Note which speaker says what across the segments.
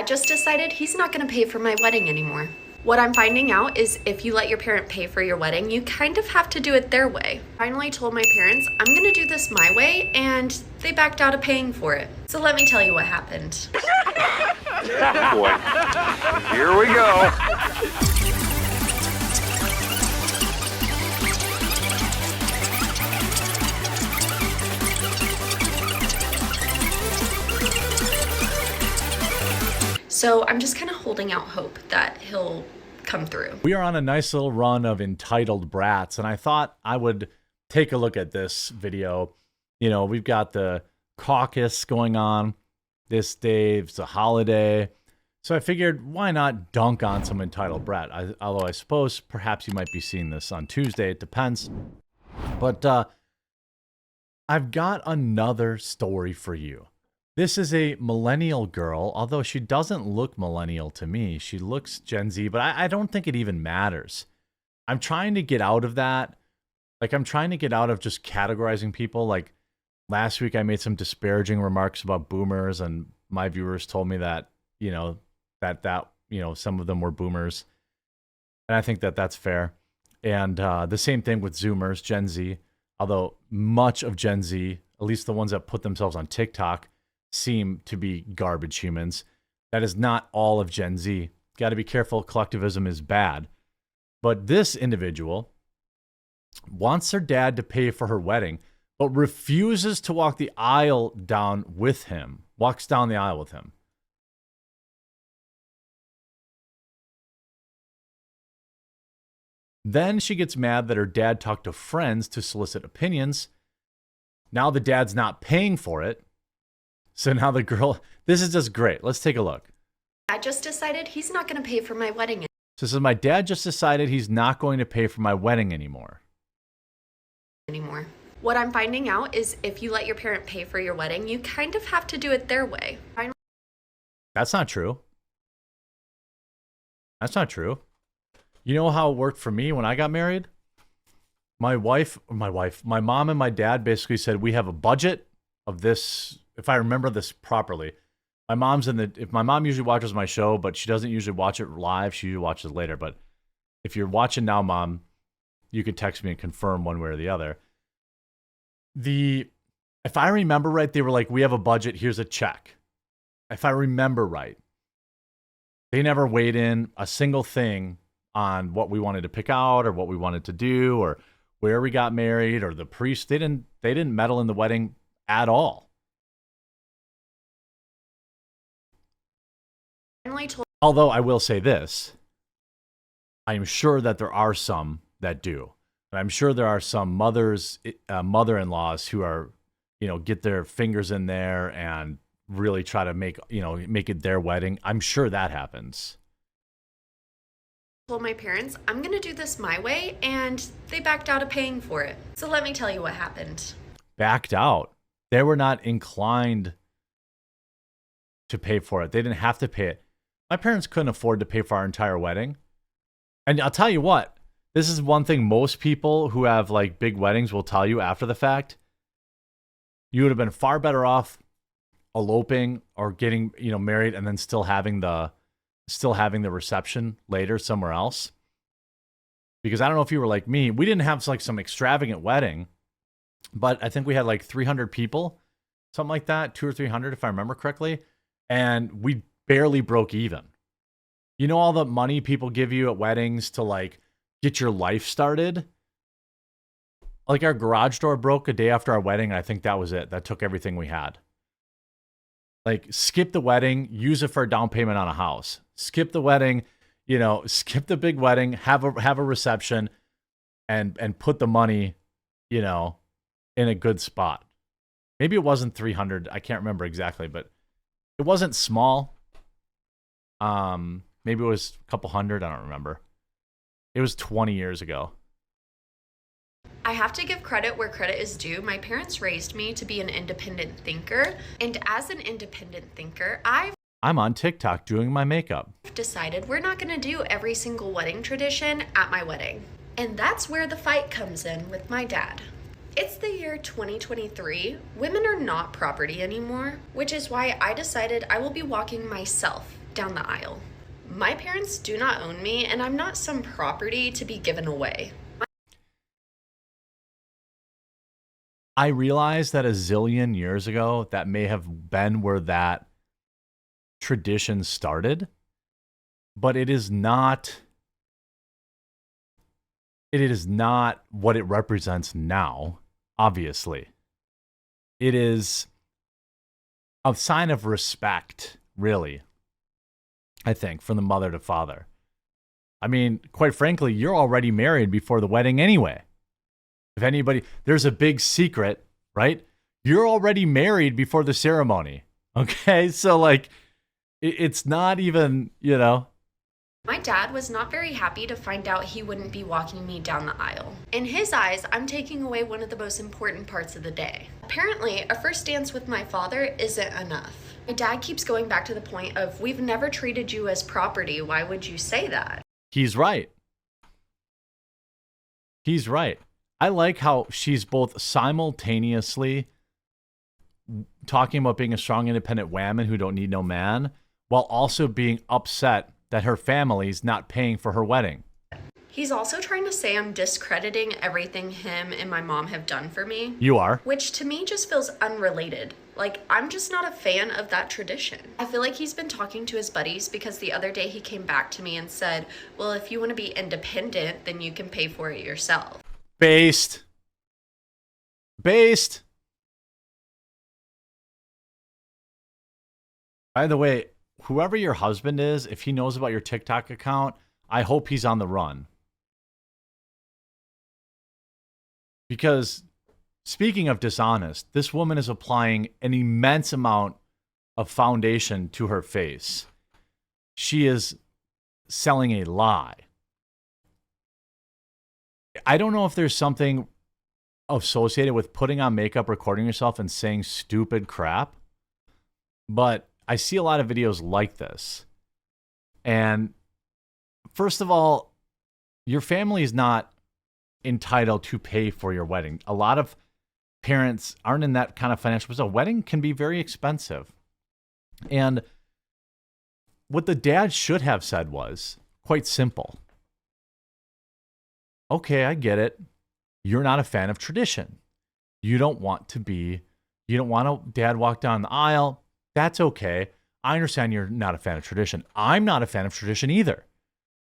Speaker 1: Dad just decided he's not going to pay for my wedding anymore. What I'm finding out is if you let your parent pay for your wedding, you kind of have to do it their way. Finally told my parents, I'm going to do this my way, and they backed out of paying for it. So let me tell you what happened.
Speaker 2: Oh boy. Here we go.
Speaker 1: So I'm just kind of holding out hope that he'll come through.
Speaker 3: We are on a nice little run of entitled brats, and I thought I would take a look at this video. You know, we've got the caucus going on this day. It's a holiday. So I figured, why not dunk on some entitled brat? Although I suppose perhaps you might be seeing this on Tuesday. It depends. But I've got another story for you. This is a millennial girl, although she doesn't look millennial to me. She looks Gen Z, but I don't think it even matters. I'm trying to get out of that. Like, I'm trying to get out of just categorizing people. Like, last week I made some disparaging remarks about boomers, and my viewers told me that, you know, some of them were boomers. And I think that that's fair. And the same thing with Zoomers, Gen Z. Although much of Gen Z, at least the ones that put themselves on TikTok, seem to be garbage humans. That is not all of Gen Z. Got to be careful. Collectivism is bad. But this individual wants her dad to pay for her wedding, but refuses to walk the aisle down with him. Walks down the aisle with him. Then she gets mad that her dad talked to friends to solicit opinions. Now the dad's not paying for it. So now the girl, this is just great. Let's take a look.
Speaker 1: Dad just decided he's not going to pay for my wedding.
Speaker 3: So this is, my dad just decided he's not going to pay for my wedding anymore.
Speaker 1: What I'm finding out is if you let your parent pay for your wedding, you kind of have to do it their way.
Speaker 3: That's not true. That's not true. You know how it worked for me when I got married? My mom and my dad basically said, we have a budget of this. If I remember this properly, my mom usually watches my show, but she doesn't usually watch it live. She usually watches it later. But if you're watching now, Mom, you could text me and confirm one way or the other. If I remember right, they were like, we have a budget. Here's a check. If I remember right, they never weighed in a single thing on what we wanted to pick out or what we wanted to do or where we got married or the priest. They didn't meddle in the wedding at all. Although I will say this, I am sure that there are some that do. And I'm sure there are some mother-in-laws who are, get their fingers in there and really try to make it their wedding. I'm sure that happens.
Speaker 1: Told my parents, I'm going to do this my way, and they backed out of paying for it. So let me tell you what happened.
Speaker 3: Backed out. They were not inclined to pay for it. They didn't have to pay it. My parents couldn't afford to pay for our entire wedding. And I'll tell you what, this is one thing most people who have like big weddings will tell you after the fact. You would have been far better off eloping or getting, married and then still having the reception later somewhere else. Because I don't know if you were like me, we didn't have like some extravagant wedding, but I think we had like 300 people, something like that, 200 or 300 if I remember correctly, and we barely broke even. You know all the money people give you at weddings to like get your life started? Like our garage door broke a day after our wedding, and I think that was it. That took everything we had. Like, skip the wedding, use it for a down payment on a house. Skip the wedding, skip the big wedding, have a reception, and put the money, in a good spot. Maybe it wasn't 300. I can't remember exactly, but it wasn't small. Maybe it was a couple hundred. I don't remember. It was 20 years ago.
Speaker 1: I have to give credit where credit is due. My parents raised me to be an independent thinker. And as an independent thinker,
Speaker 3: I'm on TikTok doing my makeup.
Speaker 1: Decided we're not going to do every single wedding tradition at my wedding. And that's where the fight comes in with my dad. It's the year 2023. Women are not property anymore, which is why I decided I will be walking myself down the aisle. My parents do not own me, and I'm not some property to be given away.
Speaker 3: I realize that a zillion years ago, that may have been where that tradition started, but it is not what it represents now, obviously. It is a sign of respect, really, I think, from the mother to father. I mean, quite frankly, you're already married before the wedding anyway. If anybody, there's a big secret, right? You're already married before the ceremony. Okay. So, like, it's not even,
Speaker 1: My dad was not very happy to find out he wouldn't be walking me down the aisle. In his eyes, I'm taking away one of the most important parts of the day. Apparently, a first dance with my father isn't enough. My dad keeps going back to the point of, we've never treated you as property. Why would you say that?
Speaker 3: He's right. He's right. I like how she's both simultaneously talking about being a strong, independent woman who don't need no man, while also being upset that her family's not paying for her wedding.
Speaker 1: He's also trying to say I'm discrediting everything him and my mom have done for me.
Speaker 3: You are.
Speaker 1: Which to me just feels unrelated. Like, I'm just not a fan of that tradition. I feel like he's been talking to his buddies because the other day he came back to me and said, well, if you want to be independent, then you can pay for it yourself.
Speaker 3: Based. By the way, whoever your husband is, if he knows about your TikTok account, I hope he's on the run. Because speaking of dishonest, this woman is applying an immense amount of foundation to her face. She is selling a lie. I don't know if there's something associated with putting on makeup, recording yourself, and saying stupid crap, but I see a lot of videos like this. And first of all, your family is not entitled to pay for your wedding. A lot of parents aren't in that kind of financial position. A wedding can be very expensive. And what the dad should have said was quite simple. Okay, I get it. You're not a fan of tradition. You don't want a dad walk down the aisle. That's okay. I understand you're not a fan of tradition. I'm not a fan of tradition either.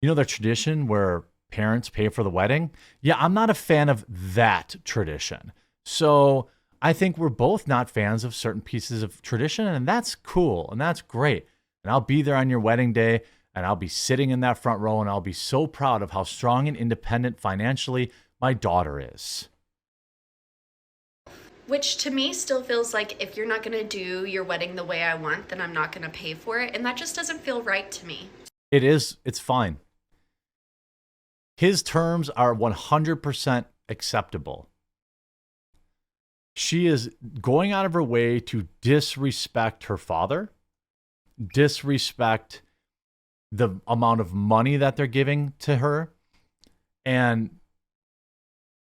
Speaker 3: You know, the tradition where parents pay for the wedding? Yeah, I'm not a fan of that tradition. So I think we're both not fans of certain pieces of tradition, and that's cool, and that's great. And I'll be there on your wedding day, and I'll be sitting in that front row, and I'll be so proud of how strong and independent financially my daughter is.
Speaker 1: Which to me still feels like if you're not going to do your wedding the way I want, then I'm not going to pay for it. And that just doesn't feel right to me.
Speaker 3: It is. It's fine. His terms are 100% acceptable. She is going out of her way to disrespect her father, disrespect the amount of money that they're giving to her, and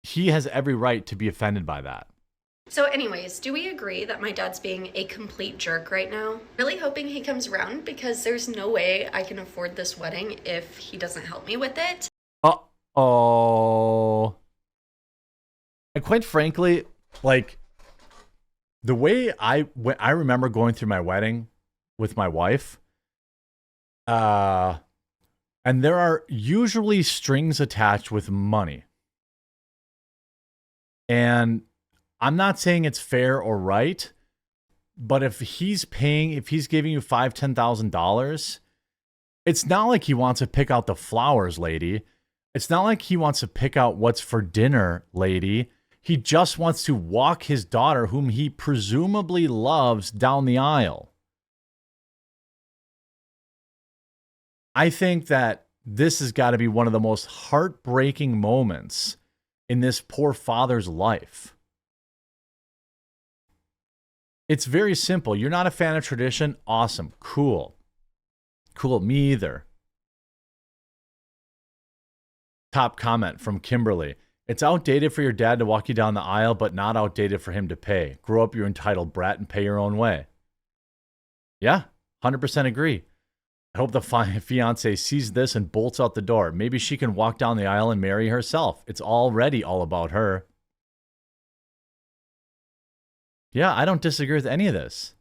Speaker 3: he has every right to be offended by that.
Speaker 1: So anyways, do we agree that my dad's being a complete jerk right now? Really hoping he comes around because there's no way I can afford this wedding if he doesn't help me with it.
Speaker 3: Uh-oh. And quite frankly, like, the way I remember going through my wedding with my wife, and there are usually strings attached with money. And I'm not saying it's fair or right, but if he's giving you $5,000, $10,000, it's not like he wants to pick out the flowers, lady. It's not like he wants to pick out what's for dinner, lady. He just wants to walk his daughter, whom he presumably loves, down the aisle. I think that this has got to be one of the most heartbreaking moments in this poor father's life. It's very simple. You're not a fan of tradition? Awesome. Cool. Cool. Me either. Top comment from Kimberly. It's outdated for your dad to walk you down the aisle, but not outdated for him to pay. Grow up, you entitled brat, and pay your own way. Yeah, 100% agree. I hope the fiance sees this and bolts out the door. Maybe she can walk down the aisle and marry herself. It's already all about her. Yeah, I don't disagree with any of this.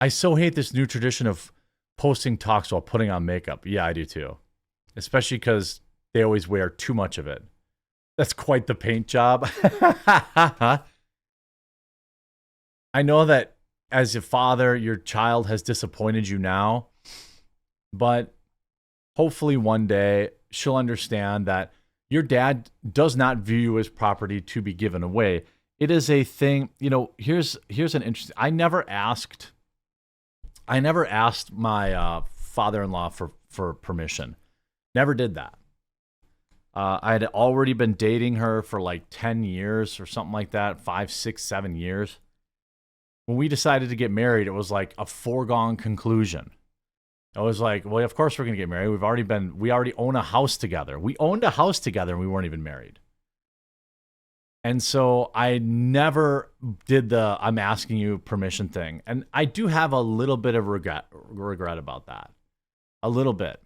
Speaker 3: I so hate this new tradition of posting talks while putting on makeup. Yeah, I do too. Especially because they always wear too much of it. That's quite the paint job. I know that as a father, your child has disappointed you now, but hopefully one day she'll understand that your dad does not view you as property to be given away. It is a thing, you know, here's an interesting, I never asked my father-in-law for permission. Never did that. I had already been dating her for like 10 years or something like that, 5, 6, 7 years. When we decided to get married, it was like a foregone conclusion. I was like, well, of course we're going to get married. We already own a house together. We owned a house together and we weren't even married. And so I never did the I'm asking you permission thing. And I do have a little bit of regret about that. A little bit.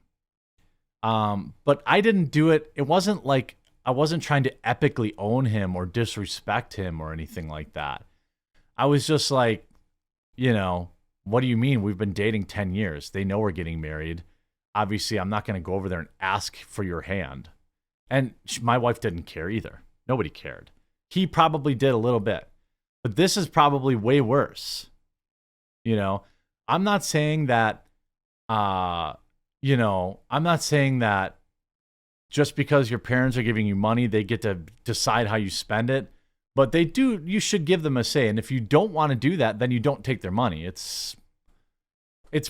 Speaker 3: But I didn't do it. It wasn't like I wasn't trying to epically own him or disrespect him or anything like that. I was just like, you know, what do you mean? We've been dating 10 years. They know we're getting married. Obviously, I'm not going to go over there and ask for your hand. And my wife didn't care either. Nobody cared. He probably did a little bit. But this is probably way worse. You know, I'm not saying that, I'm not saying that just because your parents are giving you money, they get to decide how you spend it. But they do, you should give them a say. And if you don't want to do that, then you don't take their money. It's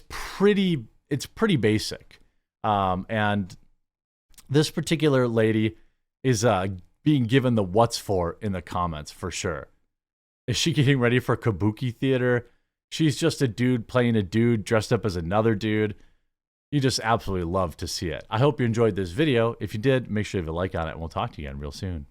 Speaker 3: pretty basic. And this particular lady is being given the what's for in the comments for sure. Is she getting ready for kabuki theater? She's just a dude playing a dude dressed up as another dude. You just absolutely love to see it. I hope you enjoyed this video. If you did, make sure you leave a like on it, and we'll talk to you again real soon.